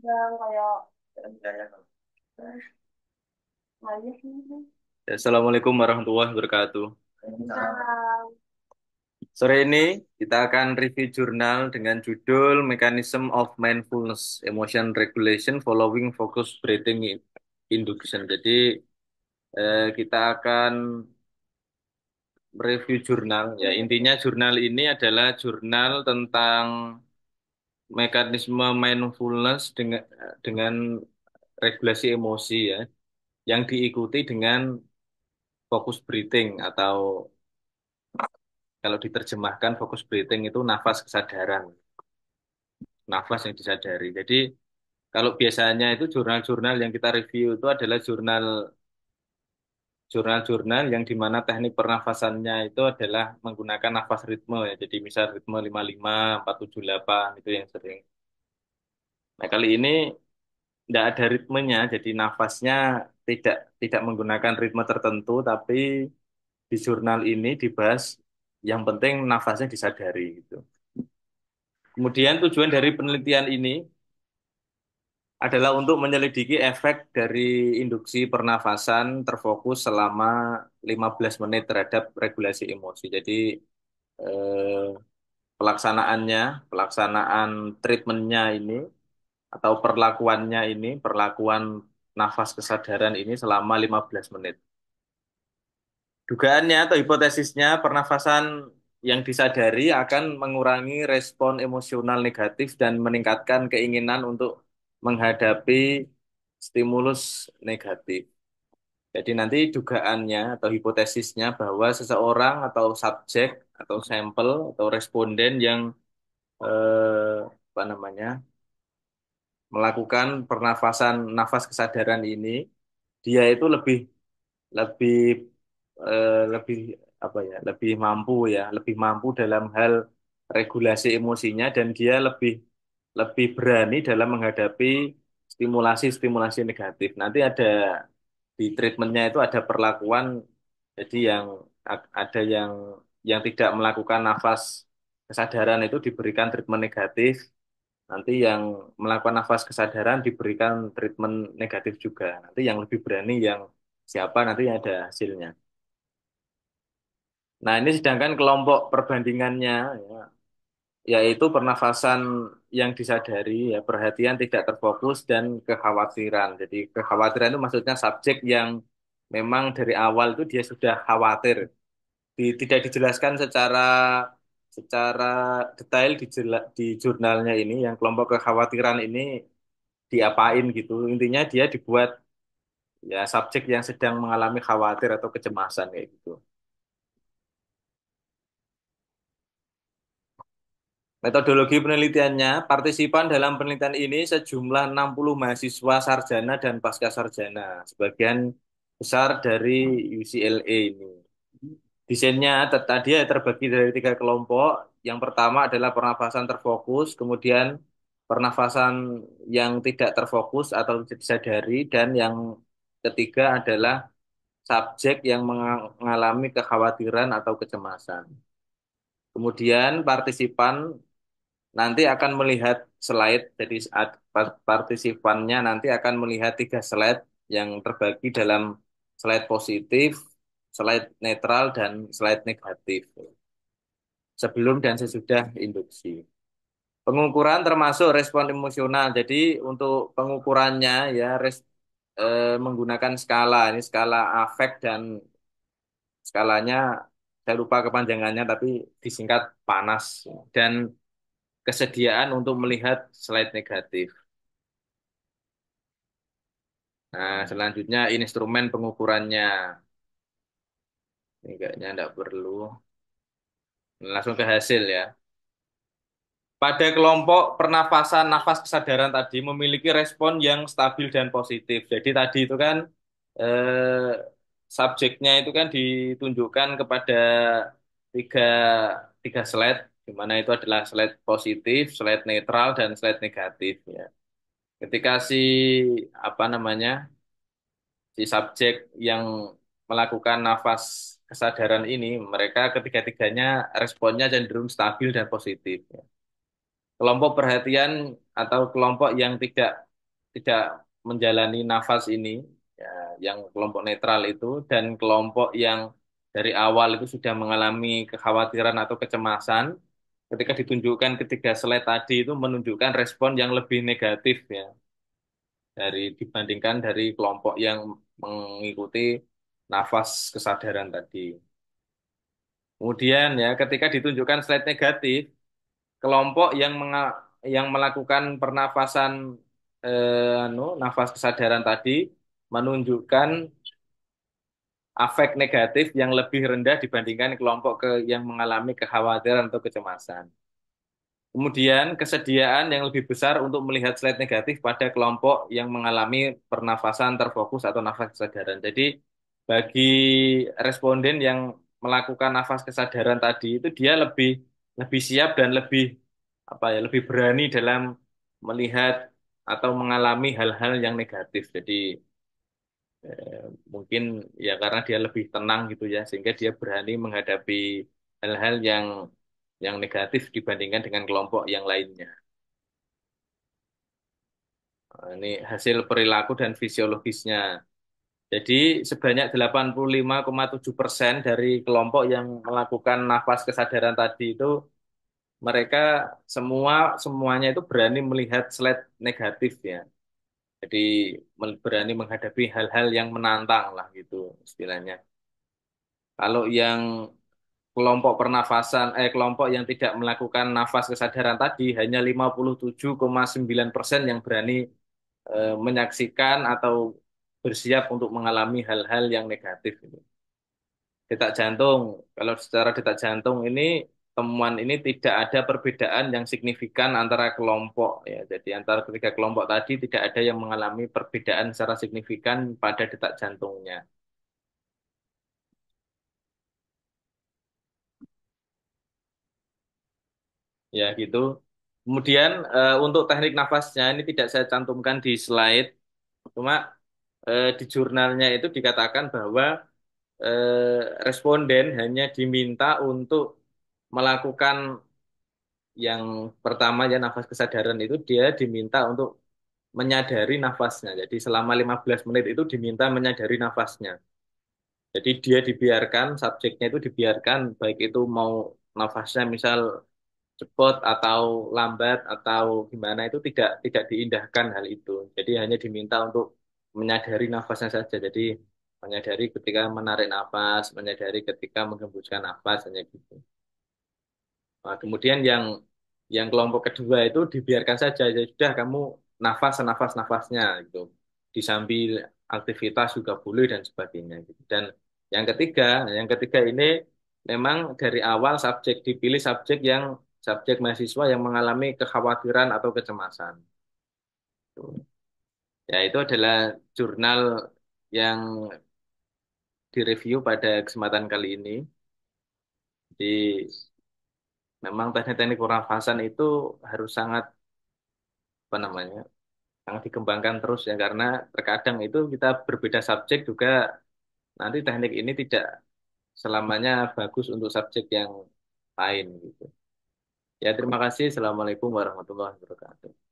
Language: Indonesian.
yang kayak Assalamualaikum warahmatullahi wabarakatuh. nah, Sore ini kita akan review jurnal dengan judul Mechanism of Mindfulness, Emotion Regulation Following Focus Breathing Induction. Jadi kita akan mereview jurnal. Ya, intinya jurnal ini adalah jurnal tentang mekanisme mindfulness dengan regulasi emosi ya, yang diikuti dengan focus breathing atau kalau diterjemahkan fokus breathing itu nafas kesadaran, nafas yang disadari. Jadi kalau biasanya itu jurnal-jurnal yang kita review itu adalah jurnal-jurnal yang di mana teknik pernafasannya itu adalah menggunakan nafas ritme ya. Jadi misal ritme 55, 478 itu yang sering. Nah, kali ini tidak ada ritmenya, jadi nafasnya tidak tidak menggunakan ritme tertentu, tapi di jurnal ini dibahas yang penting nafasnya disadari gitu. Kemudian tujuan dari penelitian ini adalah untuk menyelidiki efek dari induksi pernafasan terfokus selama 15 menit terhadap regulasi emosi. Jadi eh, pelaksanaannya, pelaksanaan treatmentnya ini atau perlakuannya ini, perlakuan nafas kesadaran ini selama 15 menit. Dugaannya atau hipotesisnya pernafasan yang disadari akan mengurangi respon emosional negatif dan meningkatkan keinginan untuk menghadapi stimulus negatif. Jadi nanti dugaannya atau hipotesisnya bahwa seseorang atau subjek atau sampel atau responden yang apa namanya melakukan pernafasan nafas kesadaran ini, dia itu lebih lebih apa ya lebih mampu ya lebih mampu dalam hal regulasi emosinya dan dia lebih lebih berani dalam menghadapi stimulasi-stimulasi negatif. Nanti ada di treatmentnya itu ada perlakuan jadi ada yang tidak melakukan nafas kesadaran itu diberikan treatment negatif. Nanti yang melakukan nafas kesadaran diberikan treatment negatif juga. Nanti yang lebih berani yang siapa nanti ada hasilnya. Nah, ini sedangkan kelompok perbandingannya ya, yaitu pernafasan yang disadari, ya, perhatian tidak terfokus dan kekhawatiran. Jadi kekhawatiran itu maksudnya subjek yang memang dari awal itu dia sudah khawatir. Tidak dijelaskan secara secara detail di jurnalnya ini, yang kelompok kekhawatiran ini diapain gitu. Intinya dia dibuat ya subjek yang sedang mengalami khawatir atau kecemasan kayak gitu. Metodologi penelitiannya, partisipan dalam penelitian ini sejumlah 60 mahasiswa sarjana dan pasca sarjana, sebagian besar dari UCLA ini. Desainnya tadi ya terbagi dari tiga kelompok. Yang pertama adalah pernafasan terfokus, kemudian pernafasan yang tidak terfokus atau tidak disadari, dan yang ketiga adalah subjek yang mengalami kekhawatiran atau kecemasan. Kemudian partisipan nanti akan melihat slide, jadi saat partisipannya nanti akan melihat tiga slide yang terbagi dalam slide positif, slide netral, dan slide negatif sebelum dan sesudah induksi. Pengukuran termasuk respon emosional. Jadi untuk pengukurannya ya menggunakan skala, ini skala afek dan skalanya saya lupa kepanjangannya tapi disingkat PANAS dan kesediaan untuk melihat slide negatif. Nah, selanjutnya instrumen pengukurannya. Ini kayaknya tidak perlu. Langsung ke hasil ya. Pada kelompok pernafasan nafas kesadaran tadi memiliki respon yang stabil dan positif. Jadi tadi itu kan eh, subjeknya itu kan ditunjukkan kepada tiga, tiga slide, di mana itu adalah slide positif, slide netral, dan slide negatif. Ya. Ketika apa namanya si subjek yang melakukan nafas kesadaran ini, mereka ketiga-tiganya responnya cenderung stabil dan positif. Ya. Kelompok perhatian atau kelompok yang tidak tidak menjalani nafas ini, ya, yang kelompok netral itu, dan kelompok yang dari awal itu sudah mengalami kekhawatiran atau kecemasan, ketika ditunjukkan ketiga slide tadi itu menunjukkan respon yang lebih negatif ya dibandingkan dari kelompok yang mengikuti nafas kesadaran tadi. Kemudian ya ketika ditunjukkan slide negatif, kelompok yang melakukan pernafasan nafas kesadaran tadi menunjukkan afek negatif yang lebih rendah dibandingkan kelompok yang mengalami kekhawatiran atau kecemasan. Kemudian kesediaan yang lebih besar untuk melihat slide negatif pada kelompok yang mengalami pernafasan terfokus atau nafas kesadaran. Jadi bagi responden yang melakukan nafas kesadaran tadi itu dia lebih lebih siap dan lebih apa ya lebih berani dalam melihat atau mengalami hal-hal yang negatif. Jadi mungkin ya karena dia lebih tenang gitu ya sehingga dia berani menghadapi hal-hal yang negatif dibandingkan dengan kelompok yang lainnya. Nah, ini hasil perilaku dan fisiologisnya. Jadi sebanyak 85,7% dari kelompok yang melakukan nafas kesadaran tadi itu mereka semuanya itu berani melihat slide negatif ya. Jadi berani menghadapi hal-hal yang menantang lah gitu istilahnya. Kalau yang kelompok yang tidak melakukan nafas kesadaran tadi hanya 57,9% yang berani menyaksikan atau bersiap untuk mengalami hal-hal yang negatif gitu. Detak jantung, kalau secara detak jantung ini temuan ini tidak ada perbedaan yang signifikan antara kelompok ya. Jadi antara ketiga kelompok tadi tidak ada yang mengalami perbedaan secara signifikan pada detak jantungnya. Ya gitu. Kemudian untuk teknik nafasnya ini tidak saya cantumkan di slide, cuma di jurnalnya itu dikatakan bahwa responden hanya diminta untuk melakukan yang pertama ya nafas kesadaran itu dia diminta untuk menyadari nafasnya. Jadi selama 15 menit itu diminta menyadari nafasnya. Jadi dia dibiarkan, subjeknya itu dibiarkan, baik itu mau nafasnya misal cepat atau lambat atau gimana itu tidak diindahkan hal itu. Jadi hanya diminta untuk menyadari nafasnya saja. Jadi menyadari ketika menarik nafas, menyadari ketika menghembuskan nafas hanya gitu. Nah, kemudian yang kelompok kedua itu dibiarkan saja, ya sudah kamu nafas senafas nafasnya gitu. Disambil aktivitas juga boleh dan sebagainya gitu. Dan yang ketiga ini memang dari awal dipilih subjek mahasiswa yang mengalami kekhawatiran atau kecemasan. Gitu. Ya itu adalah jurnal yang direview pada kesempatan kali ini. Jadi memang teknik-teknik pernafasan itu harus sangat apa namanya sangat dikembangkan terus ya karena terkadang itu kita berbeda subjek juga nanti teknik ini tidak selamanya bagus untuk subjek yang lain gitu. Ya terima kasih. Assalamualaikum warahmatullahi wabarakatuh.